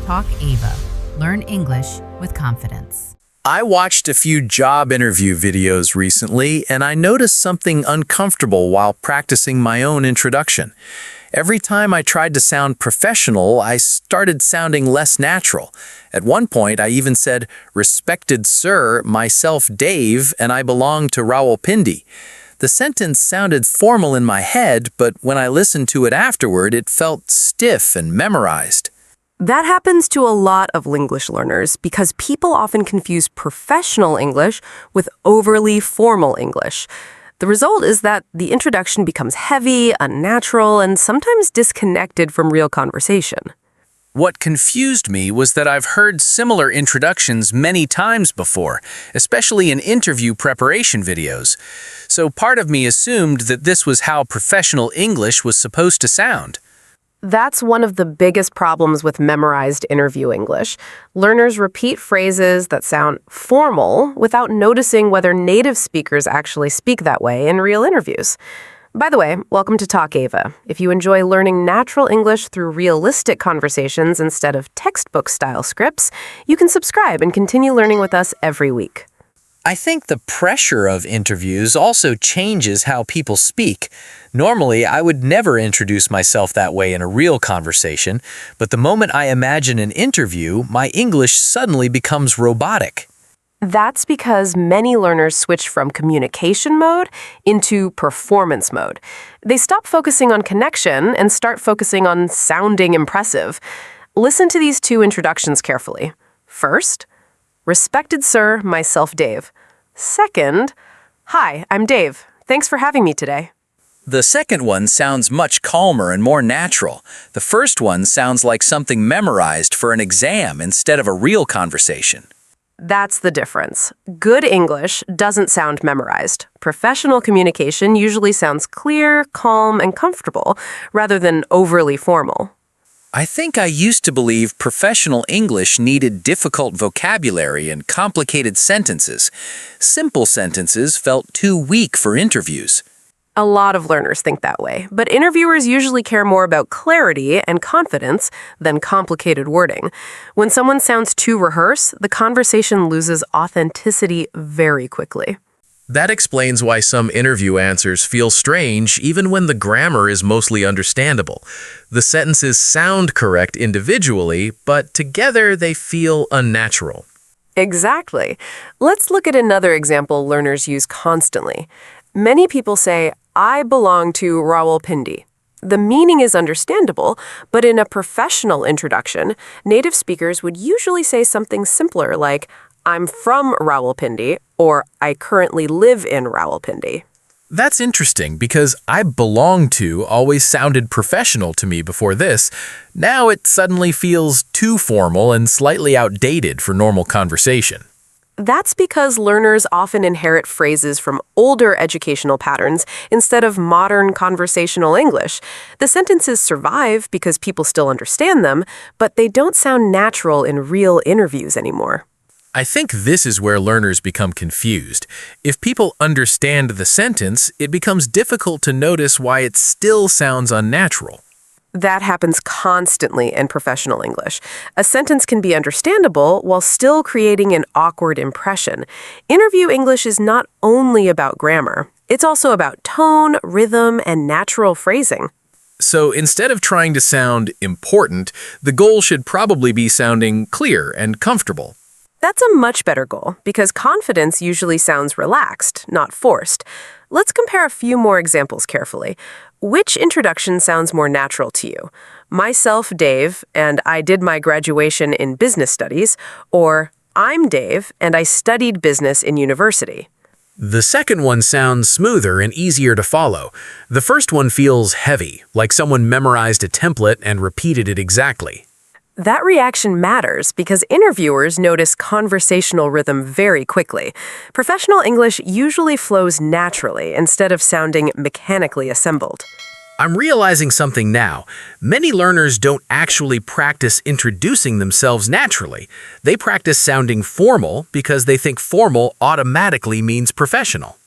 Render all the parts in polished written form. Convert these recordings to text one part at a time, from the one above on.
Talk Ava. Learn English with confidence. I watched a few job interview videos recently, and I noticed something uncomfortable while practicing my own introduction. Every time I tried to sound professional, I started sounding less natural. At one point, I even said, "Respected sir, myself Dave, and I belong to Rawalpindi." The sentence sounded formal in my head, but when I listened to it afterward, it felt stiff and memorized. That happens to a lot of Linglish learners because people often confuse professional English with overly formal English. The result is that the introduction becomes heavy, unnatural, and sometimes disconnected from real conversation. What confused me was that I've heard similar introductions many times before, especially in interview preparation videos. So part of me assumed that this was how professional English was supposed to sound. That's one of the biggest problems with memorized interview English. Learners repeat phrases that sound formal without noticing whether native speakers actually speak that way in real interviews. By the way, welcome to Talk Ava. If you enjoy learning natural English through realistic conversations instead of textbook-style scripts, you can subscribe and continue learning with us every week. I think the pressure of interviews also changes how people speak. Normally, I would never introduce myself that way in a real conversation, but the moment I imagine an interview, my English suddenly becomes robotic. That's because many learners switch from communication mode into performance mode. They stop focusing on connection and start focusing on sounding impressive. Listen to these two introductions carefully. First, "Respected sir, myself Dave." Second, "Hi, I'm Dave. Thanks for having me today." The second one sounds much calmer and more natural. The first one sounds like something memorized for an exam instead of a real conversation. That's the difference. Good English doesn't sound memorized. Professional communication usually sounds clear, calm, and comfortable, rather than overly formal. I think I used to believe professional English needed difficult vocabulary and complicated sentences. Simple sentences felt too weak for interviews. A lot of learners think that way, but interviewers usually care more about clarity and confidence than complicated wording. When someone sounds too rehearsed, the conversation loses authenticity very quickly. That explains why some interview answers feel strange even when the grammar is mostly understandable. The sentences sound correct individually, but together they feel unnatural. Exactly. Let's look at another example learners use constantly. Many people say, "I belong to Rawalpindi." The meaning is understandable, but in a professional introduction, native speakers would usually say something simpler like, "I'm from Rawalpindi," or "I currently live in Rawalpindi." That's interesting because "I belong to" always sounded professional to me before this. Now it suddenly feels too formal and slightly outdated for normal conversation. That's because learners often inherit phrases from older educational patterns instead of modern conversational English. The sentences survive because people still understand them, but they don't sound natural in real interviews anymore. I think this is where learners become confused. If people understand the sentence, it becomes difficult to notice why it still sounds unnatural. That happens constantly in professional English. A sentence can be understandable while still creating an awkward impression. Interview English is not only about grammar. It's also about tone, rhythm, and natural phrasing. So instead of trying to sound important, the goal should probably be sounding clear and comfortable. That's a much better goal because confidence usually sounds relaxed, not forced. Let's compare a few more examples carefully. Which introduction sounds more natural to you? "Myself, Dave, and I did my graduation in business studies," or "I'm Dave, and I studied business in university." The second one sounds smoother and easier to follow. The first one feels heavy, like someone memorized a template and repeated it exactly. That reaction matters because interviewers notice conversational rhythm very quickly. Professional English usually flows naturally instead of sounding mechanically assembled. I'm realizing something now. Many learners don't actually practice introducing themselves naturally. They practice sounding formal because they think formal automatically means professional.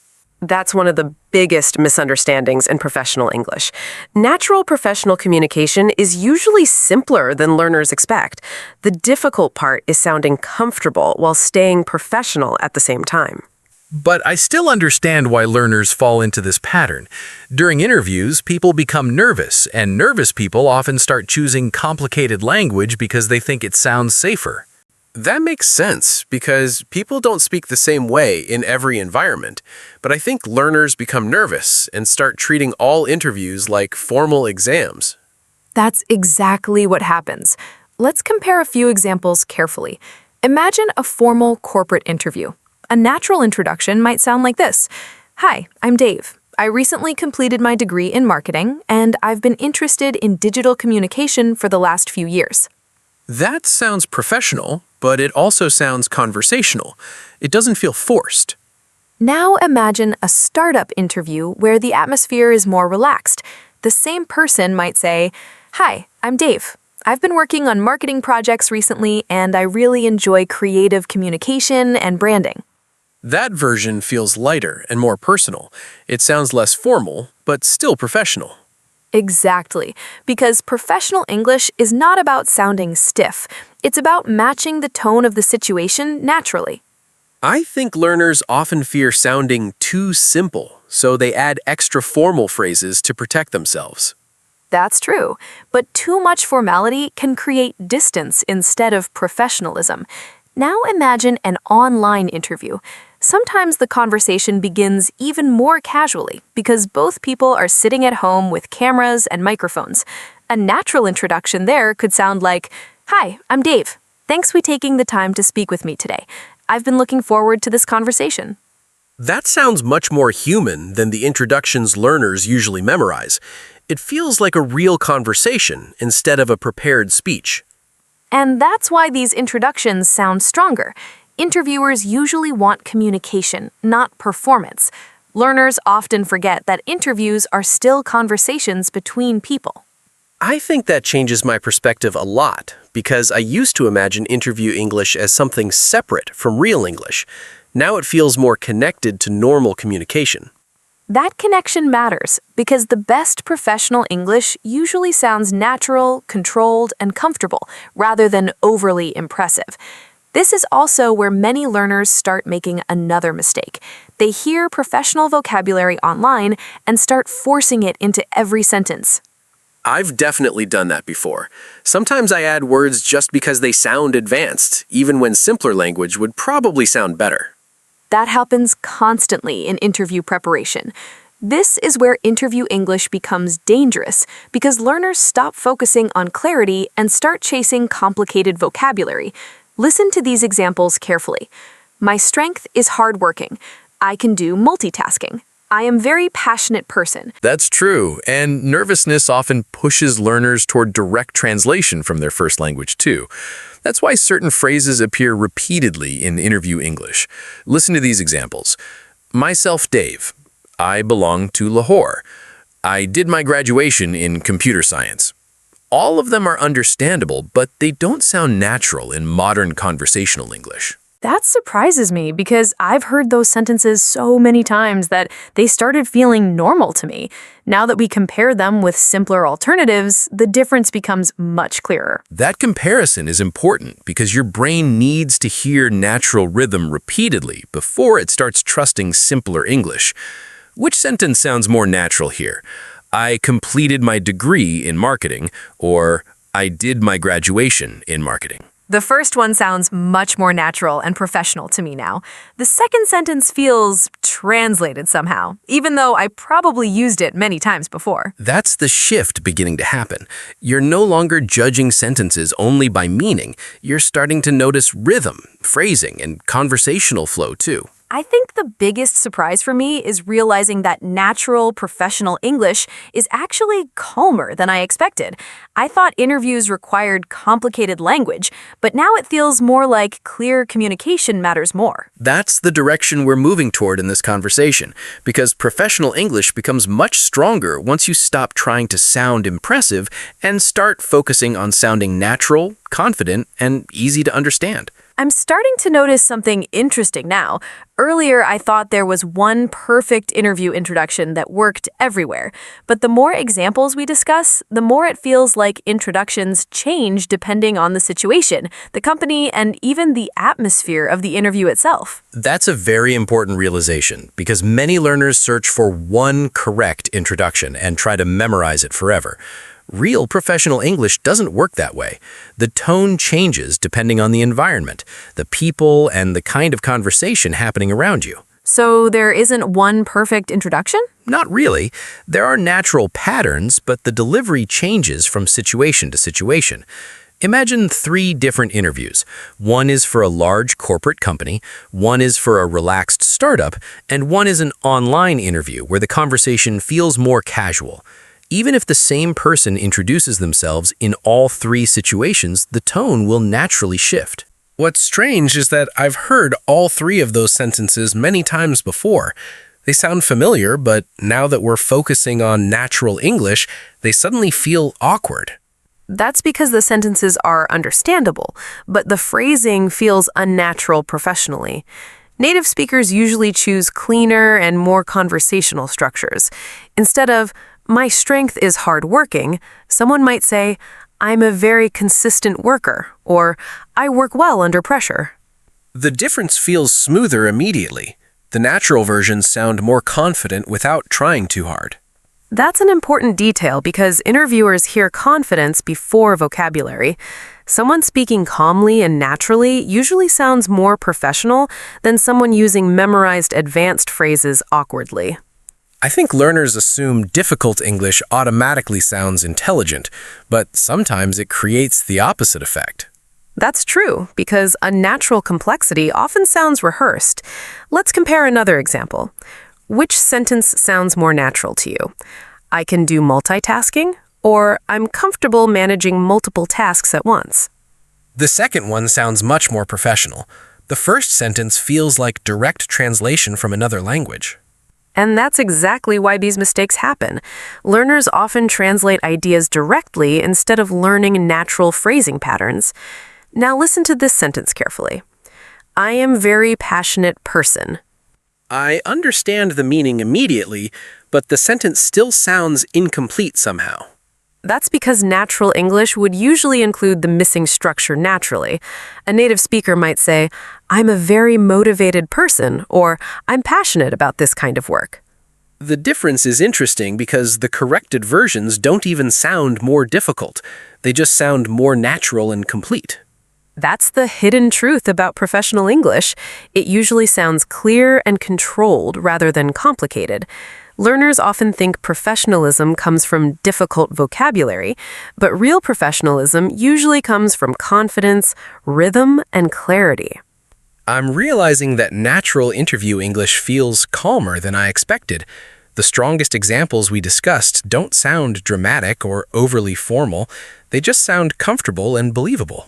That's one of the biggest misunderstandings in professional English. Natural professional communication is usually simpler than learners expect. The difficult part is sounding comfortable while staying professional at the same time. But I still understand why learners fall into this pattern. During interviews, people become nervous, and nervous people often start choosing complicated language because they think it sounds safer. That makes sense because people don't speak the same way in every environment, but I think learners become nervous and start treating all interviews like formal exams. That's exactly what happens. Let's compare a few examples carefully. Imagine a formal corporate interview. A natural introduction might sound like this. Hi, I'm Dave. I recently completed my degree in marketing, and I've been interested in digital communication for the last few years. That sounds professional, but it also sounds conversational. It doesn't feel forced. Now imagine a startup interview where the atmosphere is more relaxed. The same person might say, Hi, I'm Dave. I've been working on marketing projects recently, and I really enjoy creative communication and branding. That version feels lighter and more personal. It sounds less formal, but still professional. Exactly, because professional English is not about sounding stiff. It's about matching the tone of the situation naturally. I think learners often fear sounding too simple, so they add extra formal phrases to protect themselves. That's true, but too much formality can create distance instead of professionalism. Now imagine an online interview. Sometimes the conversation begins even more casually because both people are sitting at home with cameras and microphones. A natural introduction there could sound like, Hi, I'm Dave. Thanks for taking the time to speak with me today. I've been looking forward to this conversation. That sounds much more human than the introductions learners usually memorize. It feels like a real conversation instead of a prepared speech. And that's why these introductions sound stronger. Interviewers usually want communication, not performance. Learners often forget that interviews are still conversations between people. I think that changes my perspective a lot because I used to imagine interview English as something separate from real English. Now it feels more connected to normal communication. That connection matters because the best professional English usually sounds natural, controlled, and comfortable rather than overly impressive. This is also where many learners start making another mistake. They hear professional vocabulary online and start forcing it into every sentence. I've definitely done that before. Sometimes I add words just because they sound advanced, even when simpler language would probably sound better. That happens constantly in interview preparation. This is where interview English becomes dangerous because learners stop focusing on clarity and start chasing complicated vocabulary. Listen to these examples carefully. My strength is hardworking. I can do multitasking. I am a very passionate person. That's true, and nervousness often pushes learners toward direct translation from their first language too. That's why certain phrases appear repeatedly in interview English. Listen to these examples. Myself, Dave. I belong to Lahore. I did my graduation in computer science. All of them are understandable, but they don't sound natural in modern conversational English. That surprises me because I've heard those sentences so many times that they started feeling normal to me. Now that we compare them with simpler alternatives, the difference becomes much clearer. That comparison is important because your brain needs to hear natural rhythm repeatedly before it starts trusting simpler English. Which sentence sounds more natural here? I completed my degree in marketing, or I did my graduation in marketing. The first one sounds much more natural and professional to me now. The second sentence feels translated somehow, even though I probably used it many times before. That's the shift beginning to happen. You're no longer judging sentences only by meaning. You're starting to notice rhythm, phrasing, and conversational flow too. I think the biggest surprise for me is realizing that natural, professional English is actually calmer than I expected. I thought interviews required complicated language, but now it feels more like clear communication matters more. That's the direction we're moving toward in this conversation, because professional English becomes much stronger once you stop trying to sound impressive and start focusing on sounding natural, confident, and easy to understand. I'm starting to notice something interesting now. Earlier, I thought there was one perfect interview introduction that worked everywhere. But the more examples we discuss, the more it feels like introductions change depending on the situation, the company, and even the atmosphere of the interview itself. That's a very important realization because many learners search for one correct introduction and try to memorize it forever. Real professional English doesn't work that way. The tone changes depending on the environment, the people, and the kind of conversation happening around you. So there isn't one perfect introduction? Not really. There are natural patterns, but the delivery changes from situation to situation. Imagine 3 different interviews. One is for a large corporate company, one is for a relaxed startup, and one is an online interview where the conversation feels more casual. Even if the same person introduces themselves in all 3 situations, the tone will naturally shift. What's strange is that I've heard all 3 of those sentences many times before. They sound familiar, but now that we're focusing on natural English, they suddenly feel awkward. That's because the sentences are understandable, but the phrasing feels unnatural professionally. Native speakers usually choose cleaner and more conversational structures. Instead of, "My strength is hardworking," someone might say, "I'm a very consistent worker," or "I work well under pressure." The difference feels smoother immediately. The natural versions sound more confident without trying too hard. That's an important detail because interviewers hear confidence before vocabulary. Someone speaking calmly and naturally usually sounds more professional than someone using memorized advanced phrases awkwardly. I think learners assume difficult English automatically sounds intelligent, but sometimes it creates the opposite effect. That's true, because unnatural complexity often sounds rehearsed. Let's compare another example. Which sentence sounds more natural to you? "I can do multitasking," or "I'm comfortable managing multiple tasks at once." The second one sounds much more professional. The first sentence feels like direct translation from another language. And that's exactly why these mistakes happen. Learners often translate ideas directly instead of learning natural phrasing patterns. Now listen to this sentence carefully. "I am very passionate person." I understand the meaning immediately, but the sentence still sounds incomplete somehow. That's because natural English would usually include the missing structure naturally. A native speaker might say, "I'm a very motivated person," or "I'm passionate about this kind of work." The difference is interesting because the corrected versions don't even sound more difficult. They just sound more natural and complete. That's the hidden truth about professional English. It usually sounds clear and controlled rather than complicated. Learners often think professionalism comes from difficult vocabulary, but real professionalism usually comes from confidence, rhythm, and clarity. I'm realizing that natural interview English feels calmer than I expected. The strongest examples we discussed don't sound dramatic or overly formal. They just sound comfortable and believable.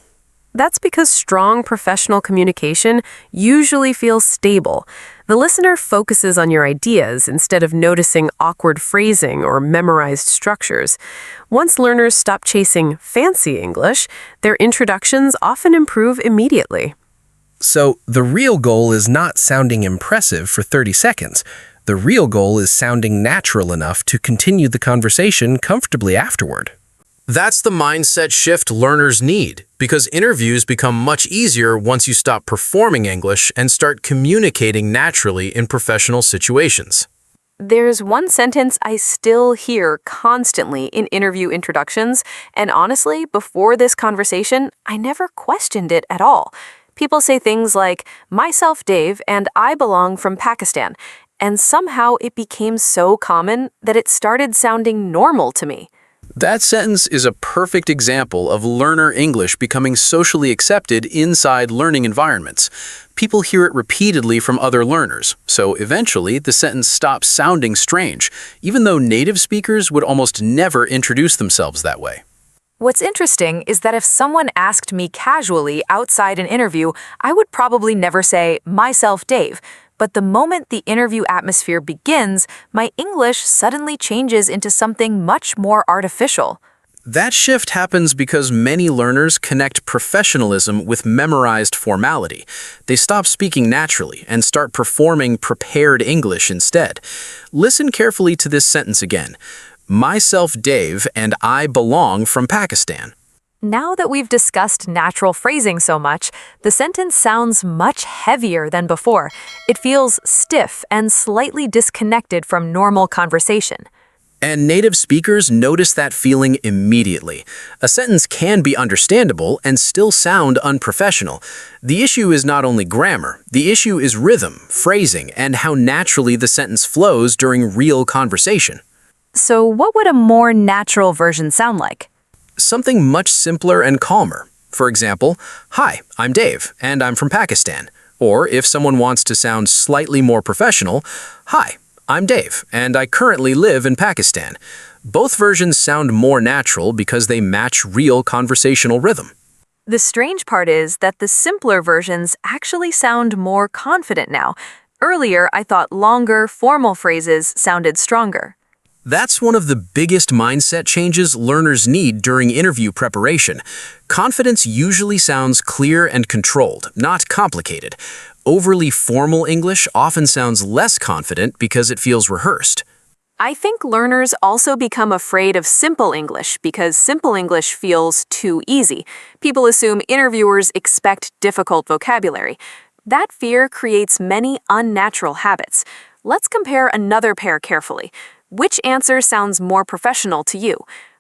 That's because strong professional communication usually feels stable. The listener focuses on your ideas instead of noticing awkward phrasing or memorized structures. Once learners stop chasing fancy English, their introductions often improve immediately. So the real goal is not sounding impressive for 30 seconds. The real goal is sounding natural enough to continue the conversation comfortably afterward. That's the mindset shift learners need, because interviews become much easier once you stop performing English and start communicating naturally in professional situations. There's one sentence I still hear constantly in interview introductions, and honestly, before this conversation, I never questioned it at all. People say things like, "Myself, Dave, and I belong from Pakistan," and somehow it became so common that it started sounding normal to me. That sentence is a perfect example of learner English becoming socially accepted inside learning environments. People hear it repeatedly from other learners, so eventually the sentence stops sounding strange, even though native speakers would almost never introduce themselves that way. What's interesting is that if someone asked me casually outside an interview, I would probably never say, "Myself, Dave." But the moment the interview atmosphere begins, my English suddenly changes into something much more artificial. That shift happens because many learners connect professionalism with memorized formality. They stop speaking naturally and start performing prepared English instead. Listen carefully to this sentence again. Myself, Dave, and I belong from Pakistan. Now that we've discussed natural phrasing so much, the sentence sounds much heavier than before. It feels stiff and slightly disconnected from normal conversation. And native speakers notice that feeling immediately. A sentence can be understandable and still sound unprofessional. The issue is not only grammar, the issue is rhythm, phrasing, and how naturally the sentence flows during real conversation. So what would a more natural version sound like? Something much simpler and calmer. For example, "Hi, I'm Dave, and I'm from Pakistan." Or if someone wants to sound slightly more professional, "Hi, I'm Dave, and I currently live in Pakistan." Both versions sound more natural because they match real conversational rhythm. The strange part is that the simpler versions actually sound more confident now. Earlier, I thought longer, formal phrases sounded stronger. That's one of the biggest mindset changes learners need during interview preparation. Confidence usually sounds clear and controlled, not complicated. Overly formal English often sounds less confident because it feels rehearsed. I think learners also become afraid of simple English because simple English feels too easy. People assume interviewers expect difficult vocabulary. That fear creates many unnatural habits. Let's compare another pair carefully. Which answer sounds more professional to you?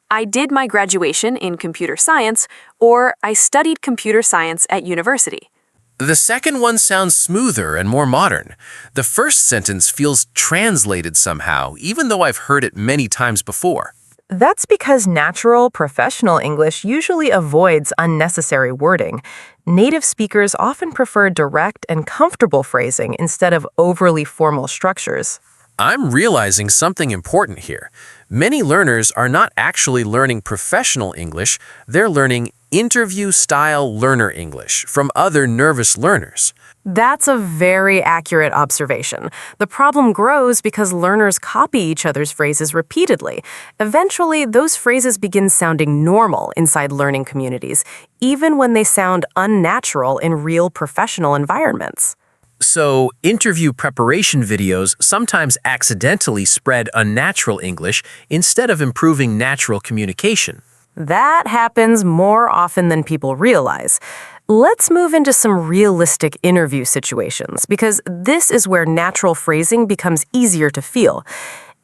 I did my graduation in computer science, or I studied computer science at university. The second one sounds smoother and more modern. The first sentence feels translated somehow, even though I've heard it many times before. That's because natural, professional English usually avoids unnecessary wording. Native speakers often prefer direct and comfortable phrasing instead of overly formal structures. I'm realizing something important here. Many learners are not actually learning professional English, they're learning interview-style learner English from other nervous learners. That's a very accurate observation. The problem grows because learners copy each other's phrases repeatedly. Eventually, those phrases begin sounding normal inside learning communities, even when they sound unnatural in real professional environments. So, interview preparation videos sometimes accidentally spread unnatural English instead of improving natural communication. That happens more often than people realize. Let's move into some realistic interview situations, because this is where natural phrasing becomes easier to feel.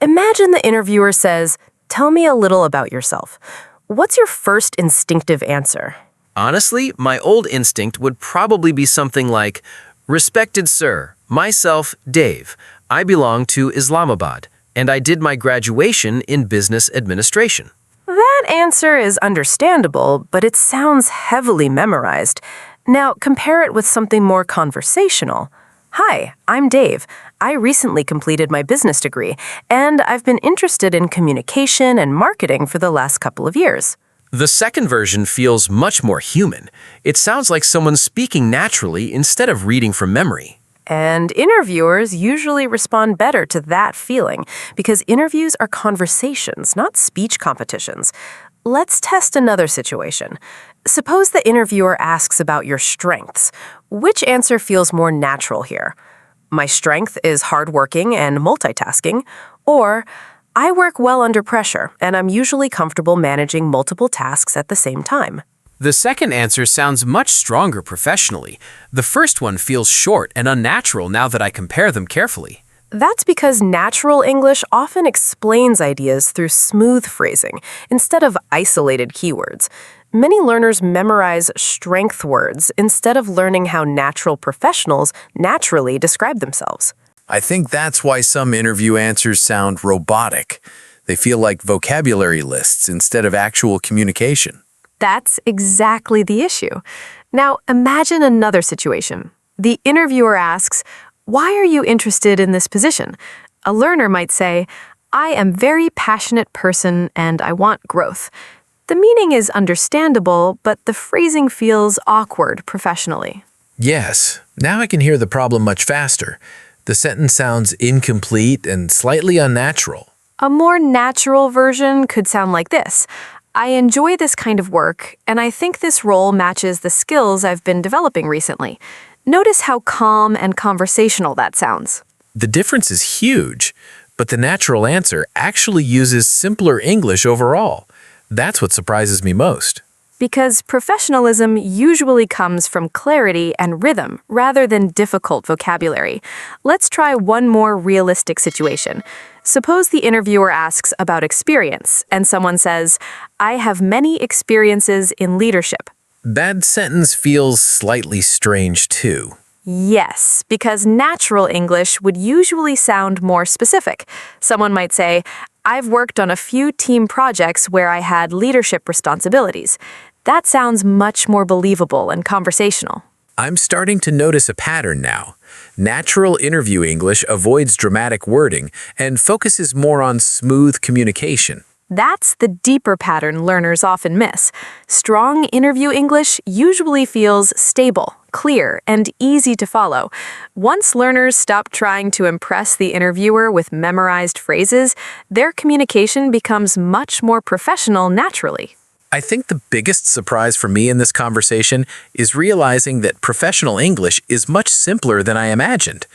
Imagine the interviewer says, "Tell me a little about yourself." What's your first instinctive answer? Honestly, my old instinct would probably be something like, "Respected sir, myself, Dave. I belong to Islamabad, and I did my graduation in business administration." That answer is understandable, but it sounds heavily memorized. Now, compare it with something more conversational. "Hi, I'm Dave. I recently completed my business degree, and I've been interested in communication and marketing for the last couple of years." The second version feels much more human. It sounds like someone speaking naturally instead of reading from memory. And interviewers usually respond better to that feeling because interviews are conversations, not speech competitions. Let's test another situation. Suppose the interviewer asks about your strengths. Which answer feels more natural here? "My strength is hardworking and multitasking," or "I work well under pressure and I'm usually comfortable managing multiple tasks at the same time." The second answer sounds much stronger professionally. The first one feels short and unnatural now that I compare them carefully. That's because natural English often explains ideas through smooth phrasing instead of isolated keywords. Many learners memorize strength words instead of learning how natural professionals naturally describe themselves. I think that's why some interview answers sound robotic. They feel like vocabulary lists instead of actual communication. That's exactly the issue. Now, imagine another situation. The interviewer asks, "Why are you interested in this position?" A learner might say, "I am a very passionate person and I want growth." The meaning is understandable, but the phrasing feels awkward professionally. Yes, now I can hear the problem much faster. The sentence sounds incomplete and slightly unnatural. A more natural version could sound like this. I enjoy this kind of work, and I think this role matches the skills I've been developing recently. Notice how calm and conversational that sounds. The difference is huge, but the natural answer actually uses simpler English overall. That's what surprises me most. Because professionalism usually comes from clarity and rhythm rather than difficult vocabulary. Let's try one more realistic situation. Suppose the interviewer asks about experience, and someone says, "I have many experiences in leadership." That sentence feels slightly strange too. Yes, because natural English would usually sound more specific. Someone might say, "I've worked on a few team projects where I had leadership responsibilities." That sounds much more believable and conversational. I'm starting to notice a pattern now. Natural interview English avoids dramatic wording and focuses more on smooth communication. That's the deeper pattern learners often miss. Strong interview English usually feels stable, clear, and easy to follow. Once learners stop trying to impress the interviewer with memorized phrases, their communication becomes much more professional naturally. I think the biggest surprise for me in this conversation is realizing that professional English is much simpler than I imagined.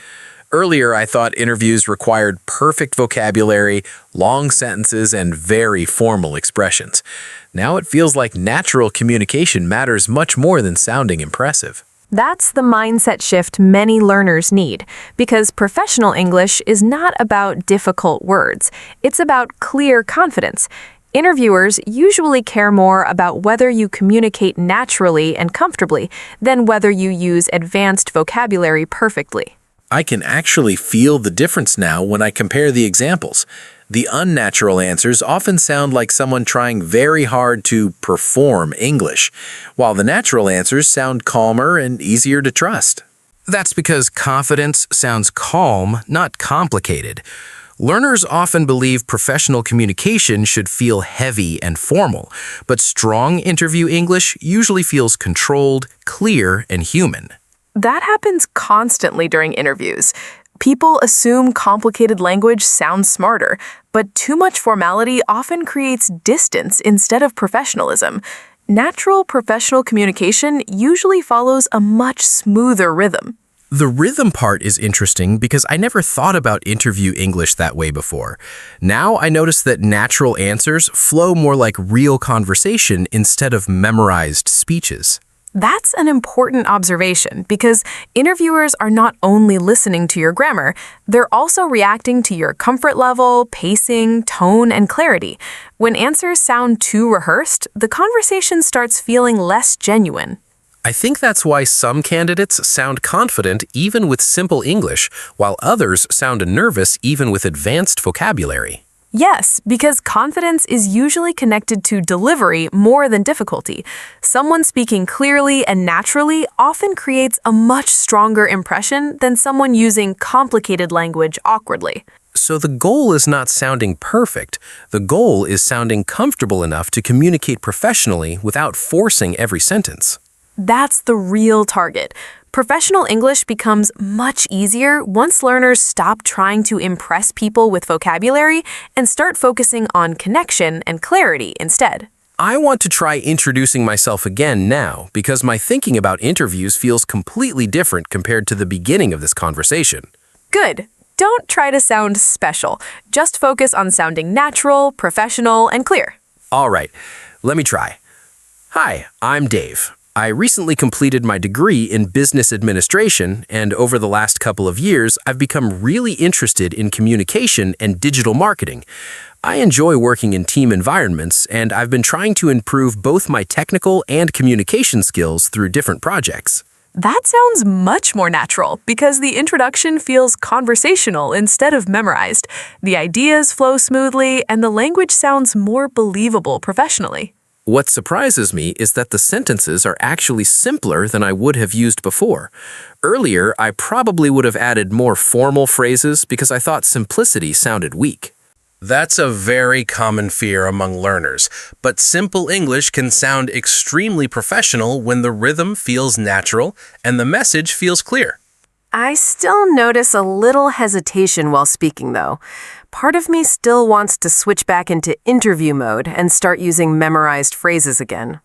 Earlier, I thought interviews required perfect vocabulary, long sentences, and very formal expressions. Now it feels like natural communication matters much more than sounding impressive. That's the mindset shift many learners need, because professional English is not about difficult words. It's about clear confidence. Interviewers usually care more about whether you communicate naturally and comfortably than whether you use advanced vocabulary perfectly. I can actually feel the difference now when I compare the examples. The unnatural answers often sound like someone trying very hard to perform English, while the natural answers sound calmer and easier to trust. That's because confidence sounds calm, not complicated. Learners often believe professional communication should feel heavy and formal, but strong interview English usually feels controlled, clear, and human. That happens constantly during interviews. People assume complicated language sounds smarter, but too much formality often creates distance instead of professionalism. Natural professional communication usually follows a much smoother rhythm. The rhythm part is interesting because I never thought about interview English that way before. Now I notice that natural answers flow more like real conversation instead of memorized speeches. That's an important observation because interviewers are not only listening to your grammar, they're also reacting to your comfort level, pacing, tone, and clarity. When answers sound too rehearsed, the conversation starts feeling less genuine. I think that's why some candidates sound confident even with simple English, while others sound nervous even with advanced vocabulary. Yes, because confidence is usually connected to delivery more than difficulty. Someone speaking clearly and naturally often creates a much stronger impression than someone using complicated language awkwardly. So the goal is not sounding perfect. The goal is sounding comfortable enough to communicate professionally without forcing every sentence. That's the real target. Professional English becomes much easier once learners stop trying to impress people with vocabulary and start focusing on connection and clarity instead. I want to try introducing myself again now because my thinking about interviews feels completely different compared to the beginning of this conversation. Good. Don't try to sound special. Just focus on sounding natural, professional, and clear. All right, let me try. Hi, I'm Dave. I recently completed my degree in business administration, and over the last couple of years, I've become really interested in communication and digital marketing. I enjoy working in team environments, and I've been trying to improve both my technical and communication skills through different projects. That sounds much more natural because the introduction feels conversational instead of memorized. The ideas flow smoothly, and the language sounds more believable professionally. What surprises me is that the sentences are actually simpler than I would have used before. Earlier, I probably would have added more formal phrases because I thought simplicity sounded weak. That's a very common fear among learners, but simple English can sound extremely professional when the rhythm feels natural and the message feels clear. I still notice a little hesitation while speaking, though. part of me still wants to switch back into interview mode and start using memorized phrases again.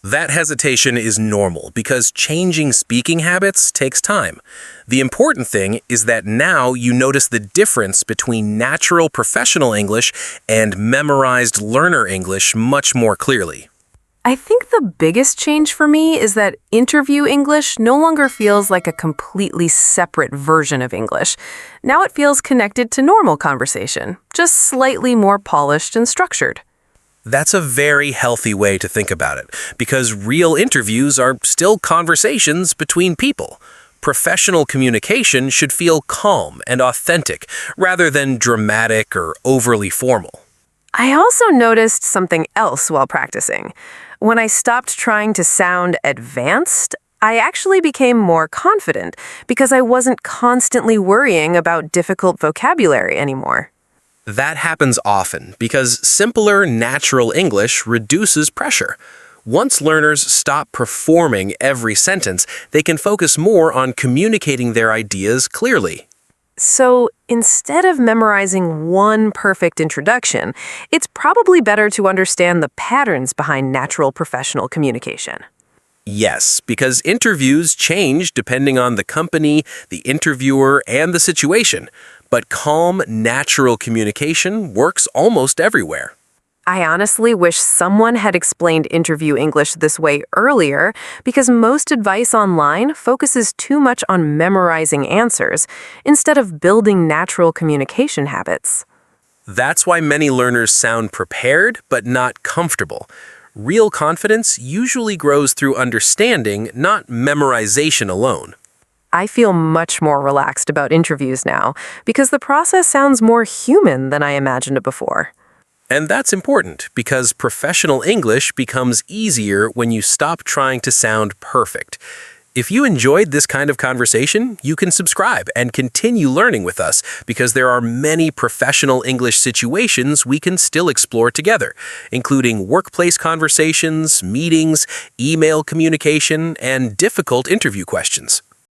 That hesitation is normal because changing speaking habits takes time. The important thing is that now you notice the difference between natural professional English and memorized learner English much more clearly. I think the biggest change for me is that interview English no longer feels like a completely separate version of English. Now it feels connected to normal conversation, just slightly more polished and structured. That's a very healthy way to think about it, because real interviews are still conversations between people. Professional communication should feel calm and authentic, rather than dramatic or overly formal. I also noticed something else while practicing. When I stopped trying to sound advanced, I actually became more confident because I wasn't constantly worrying about difficult vocabulary anymore. That happens often because simpler, natural English reduces pressure. Once learners stop performing every sentence, they can focus more on communicating their ideas clearly. So instead of memorizing one perfect introduction, it's probably better to understand the patterns behind natural professional communication. Yes, because interviews change depending on the company, the interviewer, and the situation. But calm, natural communication works almost everywhere. I honestly wish someone had explained interview English this way earlier because most advice online focuses too much on memorizing answers instead of building natural communication habits. That's why many learners sound prepared but not comfortable. Real confidence usually grows through understanding, not memorization alone. I feel much more relaxed about interviews now because the process sounds more human than I imagined it before. And that's important because professional English becomes easier when you stop trying to sound perfect. If you enjoyed this kind of conversation, you can subscribe and continue learning with us because there are many professional English situations we can still explore together, including workplace conversations, meetings, email communication, and difficult interview questions.